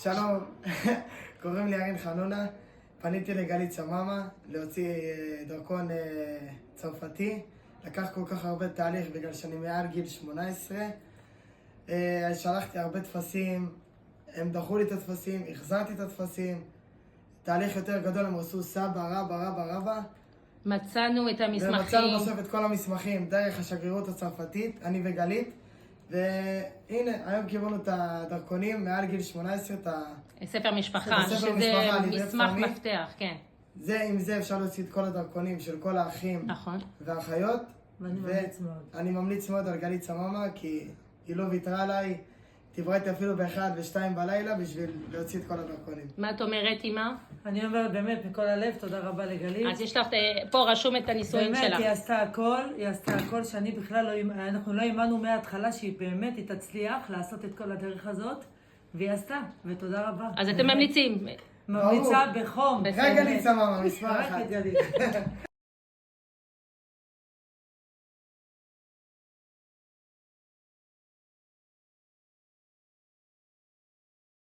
שלום, קוראים לי ירין חנונה, פניתי לגלית סממה להוציא דרכון צרפתי. לקח כל כך הרבה תהליך בגלל שאני מעל גיל 18. שלחתי הרבה טפסים, הם דחו לי את הטפסים, החזרתי את הטפסים. תהליך יותר גדול, הם עשו סבא, רבא. מצאנו את המסמכים. ומצאנו בסוף את כל המסמכים דרך השגרירות הצרפתית, אני וגלית. והנה, היום קיבלנו את הדרכונים מעל גיל 18, את ספר משפחה, ספר שזה משפחה, מסמך לידי מפתח, כן. עם זה אפשר להוציא את כל הדרכונים של כל האחים נכון. והאחיות. ואני ממליץ מאוד. אני ממליץ מאוד על גלית סממה, כי היא לא ויתרה עליי, דיברה איתי אפילו ב-1 ו-2 בלילה בשביל להוציא את כל הדרכונים. מה את אומרת, אמא? אני אומרת באמת מכל הלב, תודה רבה לגלית. אז יש לך, פה רשום את הנישואים שלך. באמת, היא עשתה הכל שאני בכלל אנחנו לא האמנו מההתחלה שהיא באמת, היא תצליח לעשות את כל הדרך הזאת, והיא עשתה, ותודה רבה. אז אתם ממליצים. ממליצה בחום. רק גלית סממה, מספר רק 1. גלית.